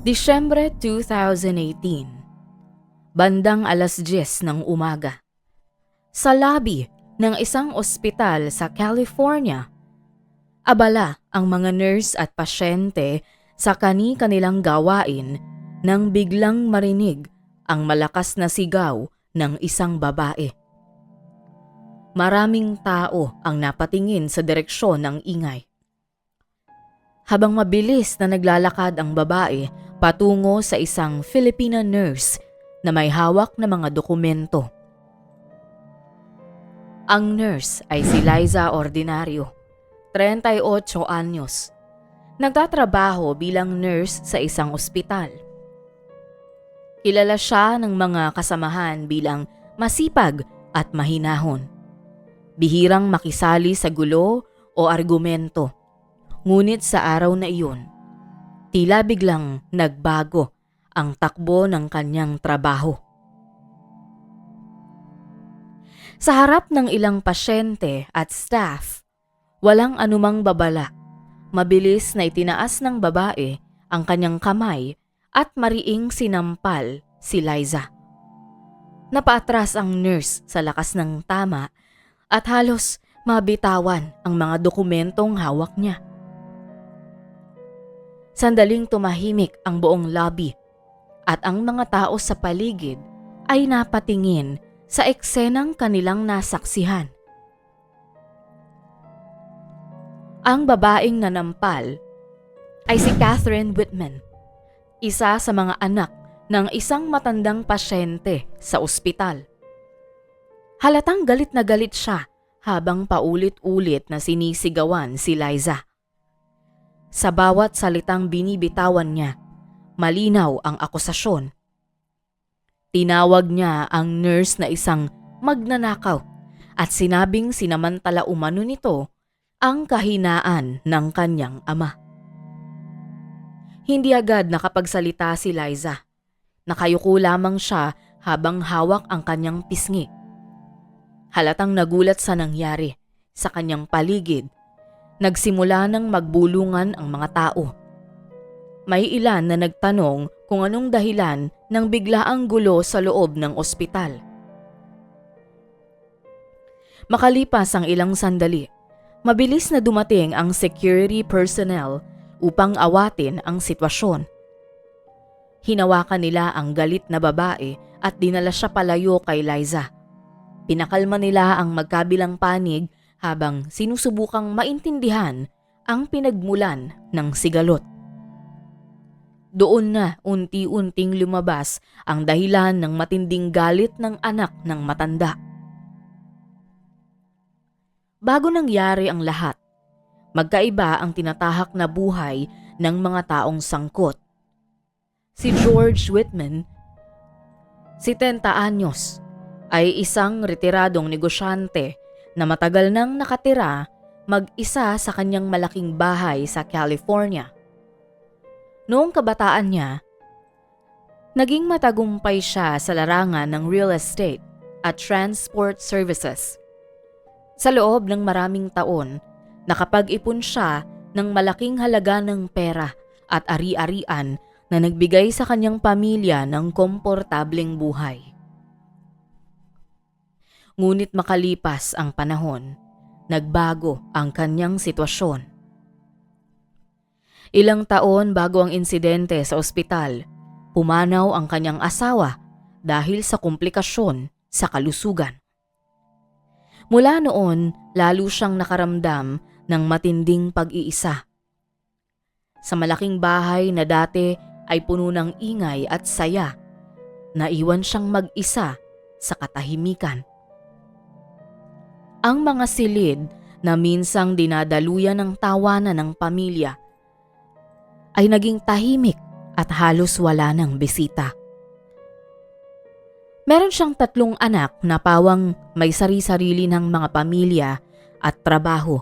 Disyembre 2018, bandang 10:10 ng umaga. Sa lobby ng isang ospital sa California, abala ang mga nurse at pasyente sa kani-kanilang gawain nang biglang marinig ang malakas na sigaw ng isang babae. Maraming tao ang napatingin sa direksyon ng ingay. Habang mabilis na naglalakad ang babae patungo sa isang Filipina nurse na may hawak na mga dokumento. Ang nurse ay si Liza Ordinario, 38 anyos. Nagtatrabaho bilang nurse sa isang ospital. Kilala siya ng mga kasamahan bilang masipag at mahinahon. Bihirang makisali sa gulo o argumento. Ngunit sa araw na iyon, tila biglang nagbago ang takbo ng kanyang trabaho. Sa harap ng ilang pasyente at staff, walang anumang babala. Mabilis na itinaas ng babae ang kanyang kamay at mariing sinampal si Liza. Napaatras ang nurse sa lakas ng tama at halos mabitawan ang mga dokumentong hawak niya. Sandaling tumahimik ang buong lobby at ang mga tao sa paligid ay napatingin sa eksenang kanilang nasaksihan. Ang babaeng nanampal ay si Catherine Whitman, isa sa mga anak ng isang matandang pasyente sa ospital. Halatang galit na galit siya habang paulit-ulit na sinisigawan si Liza. Sa bawat salitang binibitawan niya, malinaw ang akusasyon. Tinawag niya ang nurse na isang magnanakaw at sinabing sinamantala umano nito ang kahinaan ng kanyang ama. Hindi agad nakapagsalita si Liza. Nakayuko lamang siya habang hawak ang kanyang pisngi. Halatang nagulat sa nangyari sa kanyang paligid. Nagsimula ng magbulungan ang mga tao. May ilan na nagtanong kung anong dahilan ng biglaang gulo sa loob ng ospital. Makalipas ang ilang sandali, mabilis na dumating ang security personnel upang awatin ang sitwasyon. Hinawakan nila ang galit na babae at dinala siya palayo kay Liza. Pinakalma nila ang magkabilang panig habang sinusubukang maintindihan ang pinagmulan ng sigalot. Doon na unti-unting lumabas ang dahilan ng matinding galit ng anak ng matanda. Bago nangyari ang lahat, magkaiba ang tinatahak na buhay ng mga taong sangkot. Si George Whitman, 70 anyos, ay isang retiradong negosyante na matagal nang nakatira mag-isa sa kanyang malaking bahay sa California. Noong kabataan niya, naging matagumpay siya sa larangan ng real estate at transport services. Sa loob ng maraming taon, nakapag-ipon siya ng malaking halaga ng pera at ari-arian na nagbigay sa kanyang pamilya ng komportableng buhay. Ngunit makalipas ang panahon, nagbago ang kanyang sitwasyon. Ilang taon bago ang insidente sa ospital, pumanaw ang kanyang asawa dahil sa komplikasyon sa kalusugan. Mula noon, lalo siyang nakaramdam ng matinding pag-iisa. Sa malaking bahay na dati ay puno ng ingay at saya, naiwan siyang mag-isa sa katahimikan. Ang mga silid na minsang dinadaluyan ng tawanan ng pamilya ay naging tahimik at halos wala ng bisita. Meron siyang 3 anak na pawang may sari-sarili ng mga pamilya at trabaho.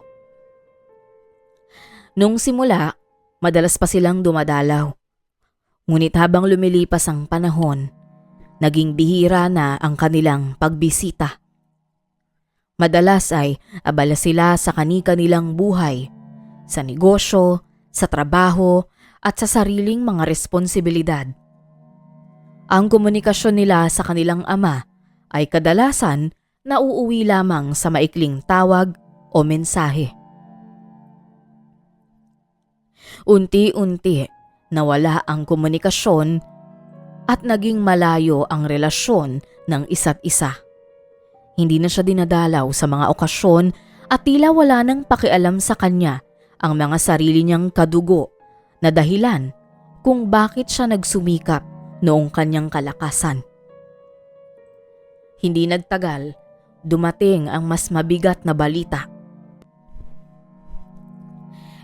Nung simula, madalas pa silang dumadalaw. Ngunit habang lumilipas ang panahon, naging bihira na ang kanilang pagbisita. Madalas ay abala sila sa kani-kanilang buhay, sa negosyo, sa trabaho at sa sariling mga responsibilidad. Ang komunikasyon nila sa kanilang ama ay kadalasan nauuwi lamang sa maikling tawag o mensahe. Unti-unti nawala ang komunikasyon at naging malayo ang relasyon ng isa't isa. Hindi na siya dinadalaw sa mga okasyon at tila wala nang pakialam sa kanya ang mga sarili niyang kadugo na dahilan kung bakit siya nagsumikap noong kanyang kalakasan. Hindi nagtagal, dumating ang mas mabigat na balita.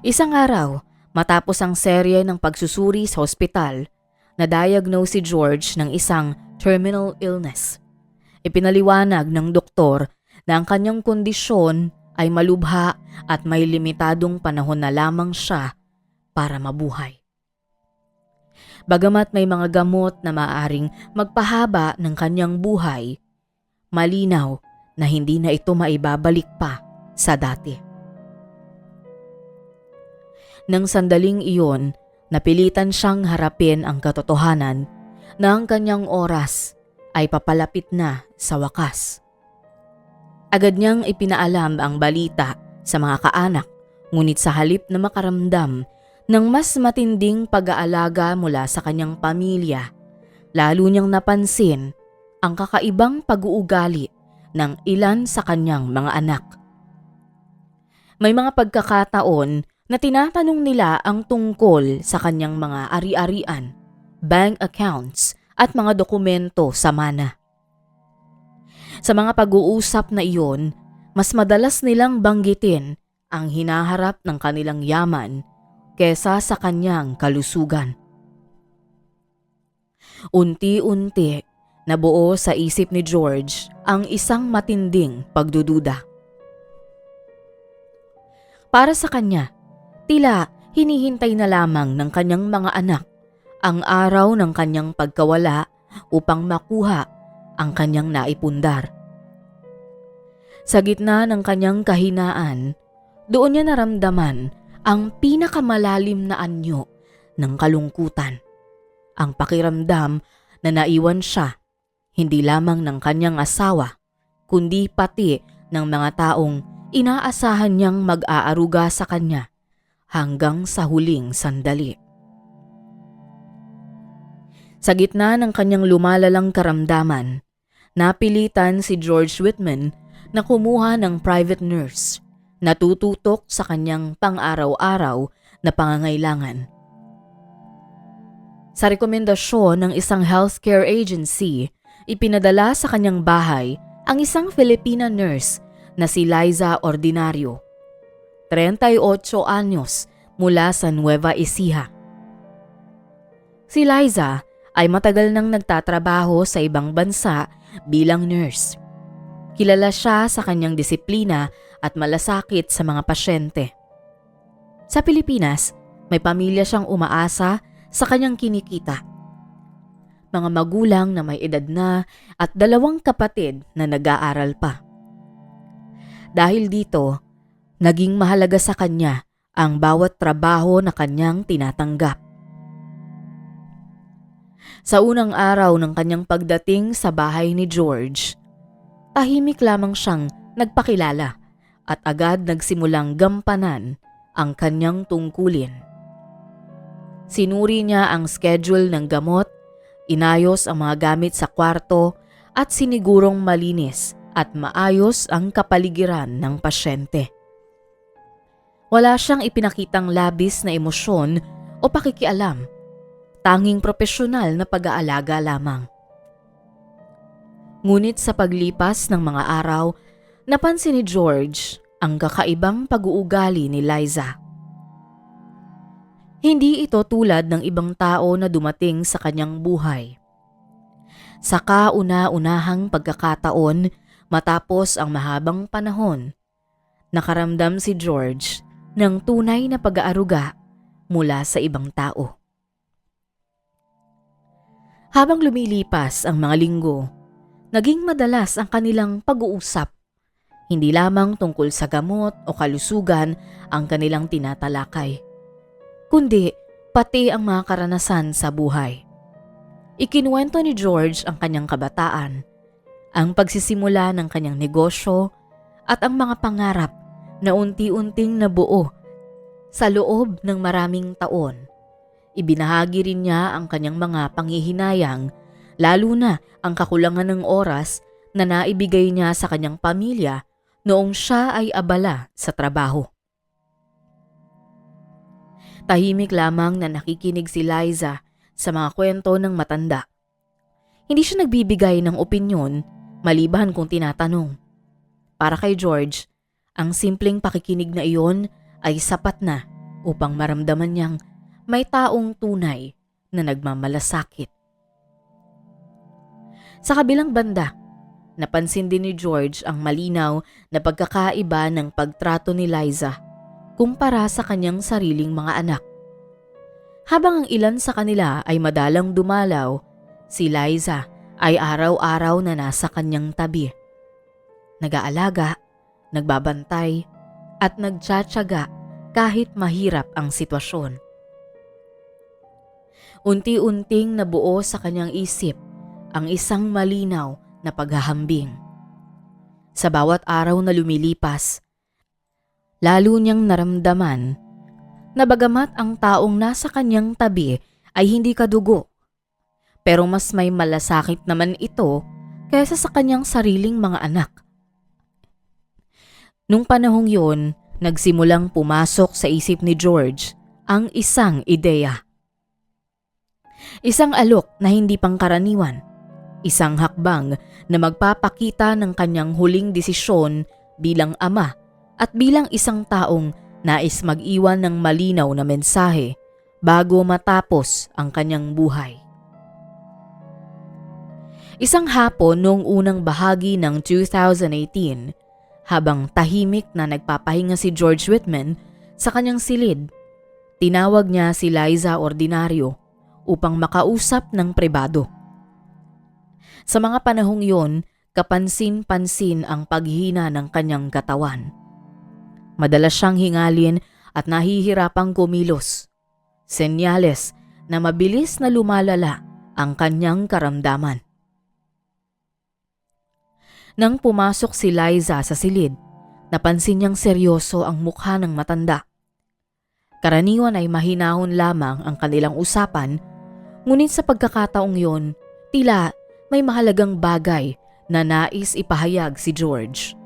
Isang araw, matapos ang serye ng pagsusuri sa ospital, na-diagnose si George ng isang terminal illness. Ipinaliwanag ng doktor na ang kanyang kondisyon ay malubha at may limitadong panahon na lamang siya para mabuhay. Bagamat may mga gamot na maaaring magpahaba ng kanyang buhay, malinaw na hindi na ito maibabalik pa sa dati. Nang sandaling iyon, napilitan siyang harapin ang katotohanan na ang kanyang oras ay papalapit na sa wakas. Agad niyang ipinaalam ang balita sa mga kaanak, ngunit sa halip na makaramdam ng mas matinding pag-aalaga mula sa kanyang pamilya, lalo niyang napansin ang kakaibang pag-uugali ng ilan sa kanyang mga anak. May mga pagkakataon na tinatanong nila ang tungkol sa kanyang mga ari-arian, bank accounts at mga dokumento sa mana. Sa mga pag-uusap na iyon, mas madalas nilang banggitin ang hinaharap ng kanilang yaman kesa sa kanyang kalusugan. Unti-unti, nabuo sa isip ni George ang isang matinding pagdududa. Para sa kanya, tila hinihintay na lamang ng kanyang mga anak ang araw ng kanyang pagkawala upang makuha ang kanyang naipundar. Sa gitna ng kanyang kahinaan, doon niya naramdaman ang pinakamalalim na anyo ng kalungkutan. Ang pakiramdam na naiwan siya, hindi lamang ng kanyang asawa, kundi pati ng mga taong inaasahan niyang mag-aaruga sa kanya hanggang sa huling sandali. Sa gitna ng kanyang lumalalang karamdaman, napilitan si George Whitman na kumuha ng private nurse na tututok sa kanyang pang-araw-araw na pangangailangan. Sa rekomendasyon ng isang healthcare agency, ipinadala sa kanyang bahay ang isang Filipina nurse na si Liza Ordinario, 38 anyos, mula sa Nueva Ecija. Si Liza ay matagal nang nagtatrabaho sa ibang bansa bilang nurse. Kilala siya sa kanyang disiplina at malasakit sa mga pasyente. Sa Pilipinas, may pamilya siyang umaasa sa kanyang kinikita. Mga magulang na may edad na at 2 kapatid na nag-aaral pa. Dahil dito, naging mahalaga sa kanya ang bawat trabaho na kanyang tinatanggap. Sa unang araw ng kanyang pagdating sa bahay ni George, tahimik lamang siyang nagpakilala at agad nagsimulang gampanan ang kanyang tungkulin. Sinuri niya ang schedule ng gamot, inayos ang mga gamit sa kwarto at sinigurong malinis at maayos ang kapaligiran ng pasyente. Wala siyang ipinakitang labis na emosyon o pakikialam, tanging propesyonal na pag-aalaga lamang. Ngunit sa paglipas ng mga araw, napansin ni George ang kakaibang pag-uugali ni Liza. Hindi ito tulad ng ibang tao na dumating sa kanyang buhay. Sa kauna-unahang pagkakataon matapos ang mahabang panahon, nakaramdam si George ng tunay na pag-aaruga mula sa ibang tao. Habang lumilipas ang mga linggo, naging madalas ang kanilang pag-uusap. Hindi lamang tungkol sa gamot o kalusugan ang kanilang tinatalakay, kundi pati ang mga karanasan sa buhay. Ikinuwento ni George ang kanyang kabataan, ang pagsisimula ng kanyang negosyo at ang mga pangarap na unti-unting nabuo sa loob ng maraming taon. Ibinahagi rin niya ang kanyang mga panghihinayang, lalo na ang kakulangan ng oras na naibigay niya sa kanyang pamilya noong siya ay abala sa trabaho. Tahimik lamang na nakikinig si Liza sa mga kwento ng matanda. Hindi siya nagbibigay ng opinyon maliban kung tinatanong. Para kay George, ang simpleng pakikinig na iyon ay sapat na upang maramdaman niyang may taong tunay na nagmamalasakit. Sa kabilang banda, napansin din ni George ang malinaw na pagkakaiba ng pagtrato ni Liza kumpara sa kanyang sariling mga anak. Habang ang ilan sa kanila ay madalang dumalaw, si Liza ay araw-araw na nasa kanyang tabi. Nag-aalaga, nagbabantay, at nagtsatsaga kahit mahirap ang sitwasyon. Unti-unting nabuo sa kanyang isip ang isang malinaw na paghahambing. Sa bawat araw na lumilipas, lalo niyang naramdaman na bagamat ang taong nasa kanyang tabi ay hindi kadugo, pero mas may malasakit naman ito kaysa sa kanyang sariling mga anak. Nung panahong yun, nagsimulang pumasok sa isip ni George ang isang ideya. Isang alok na hindi pangkaraniwan, isang hakbang na magpapakita ng kanyang huling desisyon bilang ama at bilang isang taong nais mag-iwan ng malinaw na mensahe bago matapos ang kanyang buhay. Isang hapon noong unang bahagi ng 2018, habang tahimik na nagpapahinga si George Whitman sa kanyang silid, tinawag niya si Liza Ordinario upang makausap ng pribado. Sa mga panahong yon, kapansin-pansin ang paghina ng kanyang katawan. Madalas siyang hingalin at nahihirapang kumilos. Senyales na mabilis na lumalala ang kanyang karamdaman. Nang pumasok si Liza sa silid, napansin niyang seryoso ang mukha ng matanda. Karaniwan ay mahinahon lamang ang kanilang usapan, ngunit sa pagkakataong yon, tila may mahalagang bagay na nais ipahayag si George.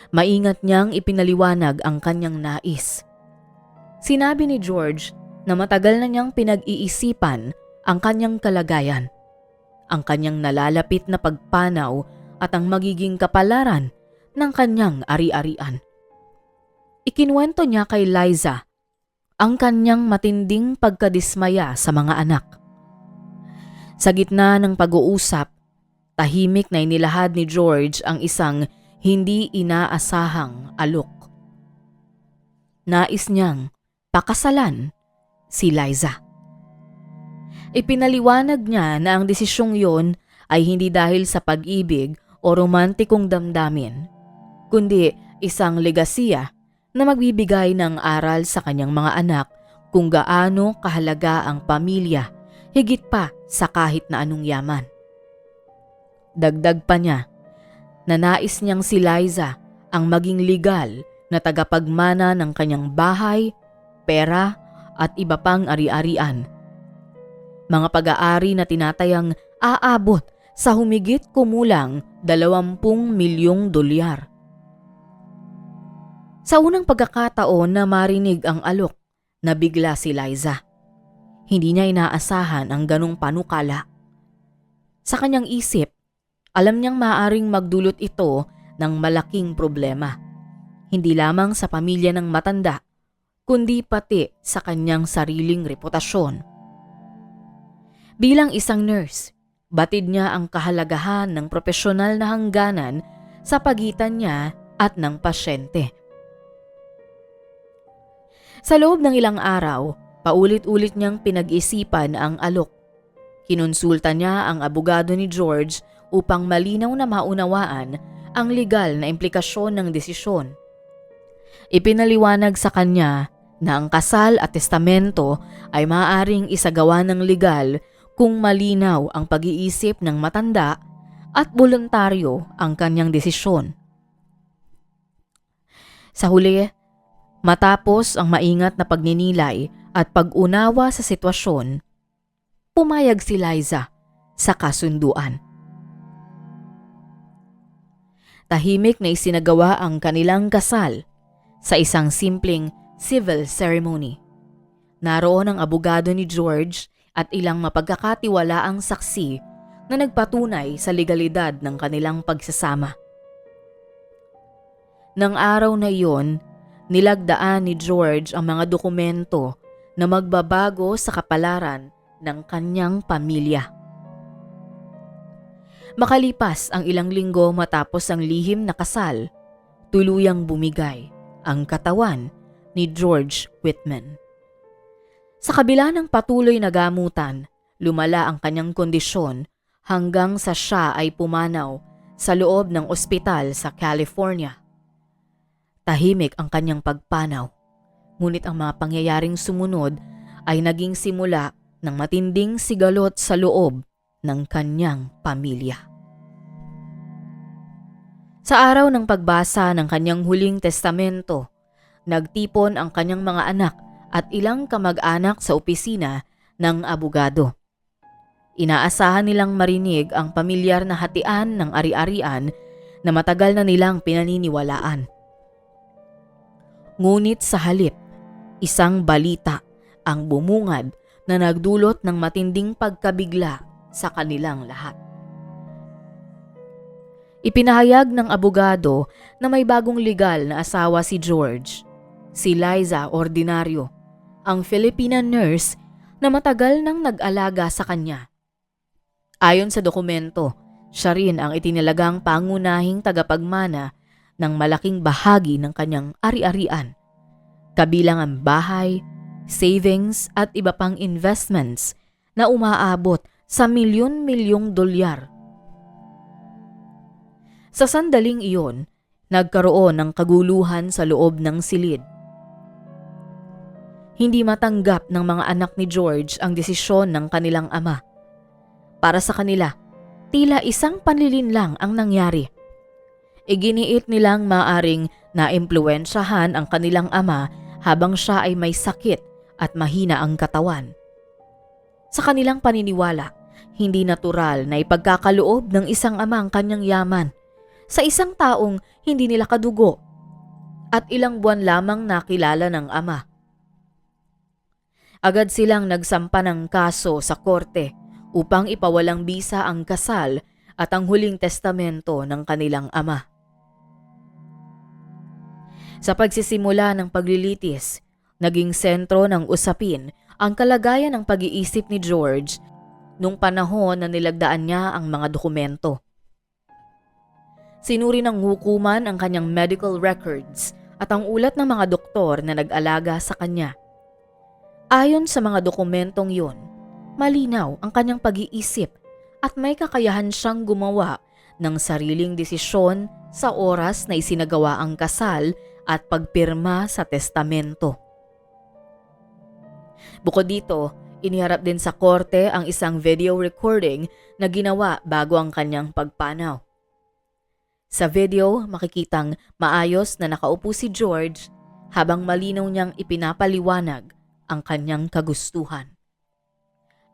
Maingat niyang ipinaliwanag ang kanyang nais. Sinabi ni George na matagal na niyang pinag-iisipan ang kanyang kalagayan, ang kanyang nalalapit na pagpanaw at ang magiging kapalaran ng kanyang ari-arian. Ikinuwento niya kay Liza ang kanyang matinding pagkadismaya sa mga anak. Sa gitna ng pag-uusap, tahimik na inilahad ni George ang isang hindi inaasahang alok. Nais niyang pakasalan si Liza. Ipinaliwanag niya na ang desisyong yon ay hindi dahil sa pag-ibig o romantikong damdamin, kundi isang legasiya na magbibigay ng aral sa kanyang mga anak kung gaano kahalaga ang pamilya higit pa sa kahit na anong yaman. Dagdag pa niya na nais niyang si Liza ang maging legal na tagapagmana ng kanyang bahay, pera at iba pang ari-arian. Mga pag-aari na tinatayang aabot sa humigit kumulang 20 milyong dolyar. Sa unang pagkakataon na marinig ang alok, nabigla si Liza. Hindi niya inaasahan ang ganong panukala. Sa kanyang isip, alam niyang maaaring magdulot ito ng malaking problema. Hindi lamang sa pamilya ng matanda, kundi pati sa kanyang sariling reputasyon. Bilang isang nurse, batid niya ang kahalagahan ng propesyonal na hangganan sa pagitan niya at ng pasyente. Sa loob ng ilang araw, paulit-ulit niyang pinag-isipan ang alok. Kinonsulta niya ang abogado ni George upang malinaw na maunawaan ang legal na implikasyon ng desisyon. Ipinaliwanag sa kanya na ang kasal at testamento ay maaaring isagawa ng legal kung malinaw ang pag-iisip ng matanda at voluntaryo ang kanyang desisyon. Sa huli, matapos ang maingat na pagninilay at pag-unawa sa sitwasyon, pumayag si Liza sa kasunduan. Tahimik na isinagawa ang kanilang kasal sa isang simpleng civil ceremony. Naroon ang abogado ni George at ilang mapagkakatiwalaang saksi na nagpatunay sa legalidad ng kanilang pagsasama. Nang araw na iyon, nilagdaan ni George ang mga dokumento na magbabago sa kapalaran ng kanyang pamilya. Makalipas ang ilang linggo matapos ang lihim na kasal, tuluyang bumigay ang katawan ni George Whitman. Sa kabila ng patuloy na gamutan, lumala ang kanyang kondisyon hanggang sa siya ay pumanaw sa loob ng ospital sa California. Tahimik ang kanyang pagpanaw, ngunit ang mga pangyayaring sumunod ay naging simula ng matinding sigalot sa loob ng kanyang pamilya. Sa araw ng pagbasa ng kanyang huling testamento, nagtipon ang kanyang mga anak at ilang kamag-anak sa opisina ng abogado. Inaasahan nilang marinig ang pamilyar na hatian ng ari-arian na matagal na nilang pinaniniwalaan. Ngunit sa halip, isang balita ang bumungad na nagdulot ng matinding pagkabigla sa kanilang lahat. Ipinahayag ng abogado na may bagong legal na asawa si George, si Liza Ordinario, ang Filipina nurse na matagal nang nag-alaga sa kanya. Ayon sa dokumento, siya rin ang itinalagang pangunahing tagapagmana ng malaking bahagi ng kanyang ari-arian, kabilang ang bahay, savings at iba pang investments na umaabot sa milyon-milyong dolyar. Sa sandaling iyon, nagkaroon ng kaguluhan sa loob ng silid. Hindi matanggap ng mga anak ni George ang desisyon ng kanilang ama. Para sa kanila, tila isang panlilinlang ang nangyari. Iginiit nilang maaring naimpluwensyahan ang kanilang ama habang siya ay may sakit at mahina ang katawan. Sa kanilang paniniwala, hindi natural na ipagkakaloob ng isang ama ang kanyang yaman sa isang taong hindi nila kadugo at ilang buwan lamang nakilala ng ama. Agad silang nagsampa ng kaso sa korte upang ipawalang bisa ang kasal at ang huling testamento ng kanilang ama. Sa pagsisimula ng paglilitis, naging sentro ng usapin ang kalagayan ng pag-iisip ni George nung panahon na nilagdaan niya ang mga dokumento. Sinuri ng hukuman ang kanyang medical records at ang ulat ng mga doktor na nag-alaga sa kanya. Ayon sa mga dokumentong yun, malinaw ang kanyang pag-iisip at may kakayahan siyang gumawa ng sariling desisyon sa oras na isinagawa ang kasal at pagpirma sa testamento. Bukod dito, iniharap din sa korte ang isang video recording na ginawa bago ang kanyang pagpanaw. Sa video, makikitang maayos na nakaupo si George habang malinaw niyang ipinapaliwanag ang kanyang kagustuhan.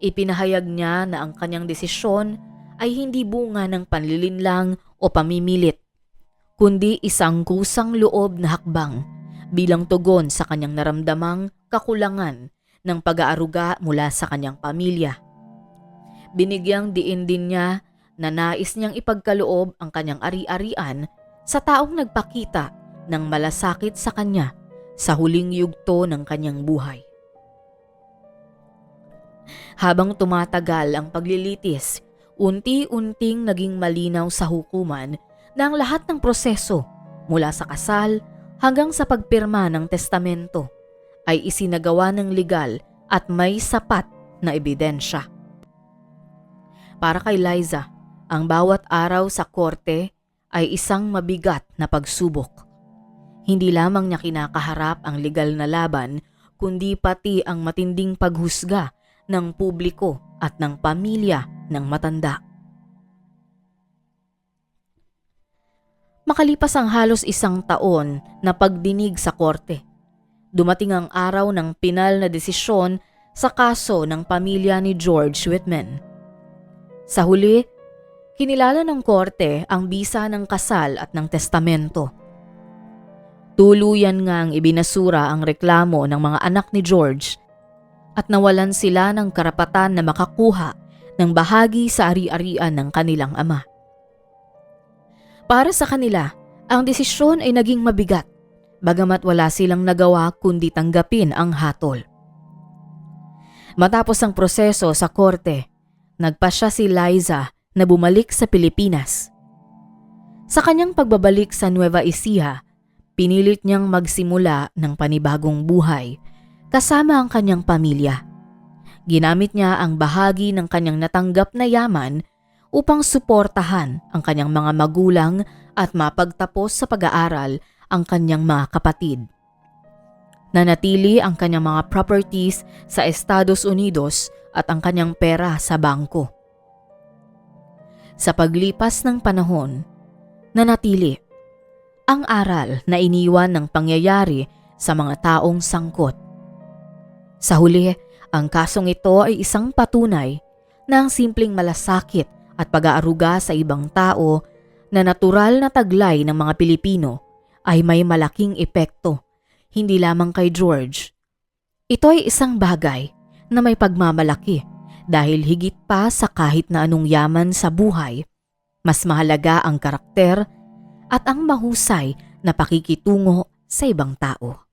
Ipinahayag niya na ang kanyang desisyon ay hindi bunga ng panlilinlang o pamimilit, kundi isang kusang loob na hakbang bilang tugon sa kanyang naramdamang kakulangan ng pag-aaruga mula sa kanyang pamilya. Binigyang diin din niya na nais niyang ipagkaloob ang kanyang ari-arian sa taong nagpakita ng malasakit sa kanya sa huling yugto ng kanyang buhay. Habang tumatagal ang paglilitis, unti-unting naging malinaw sa hukuman na ang lahat ng proseso mula sa kasal hanggang sa pagpirma ng testamento ay isinagawa ng legal at may sapat na ebidensya. Para kay Liza, ang bawat araw sa korte ay isang mabigat na pagsubok. Hindi lamang niya kinakaharap ang legal na laban, kundi pati ang matinding paghusga ng publiko at ng pamilya ng matanda. Makalipas ang halos 1 taon na pagdinig sa korte, dumating ang araw ng pinal na desisyon sa kaso ng pamilya ni George Whitman. Sa huli, kinilala ng korte ang bisa ng kasal at ng testamento. Tuluyan ngang ibinasura ang reklamo ng mga anak ni George at nawalan sila ng karapatan na makakuha ng bahagi sa ari-arian ng kanilang ama. Para sa kanila, ang desisyon ay naging mabigat, bagamat wala silang nagawa kundi tanggapin ang hatol. Matapos ang proseso sa korte, nagpasya si Liza na bumalik sa Pilipinas. Sa kanyang pagbabalik sa Nueva Ecija, pinilit niyang magsimula ng panibagong buhay kasama ang kanyang pamilya. Ginamit niya ang bahagi ng kanyang natanggap na yaman upang suportahan ang kanyang mga magulang at mapagtapos sa pag-aaral ang kanyang mga kapatid. Nanatili ang kanyang mga properties sa Estados Unidos at ang kanyang pera sa bangko. Sa paglipas ng panahon, nanatili ang aral na iniwan ng pangyayari sa mga taong sangkot. Sa huli, ang kasong ito ay isang patunay na ang simpleng malasakit at pag-aaruga sa ibang tao na natural na taglay ng mga Pilipino ay may malaking epekto, hindi lamang kay George. Ito ay isang bagay na may pagmamalaki dahil higit pa sa kahit na anong yaman sa buhay, mas mahalaga ang karakter at ang mahusay na pakikitungo sa ibang tao.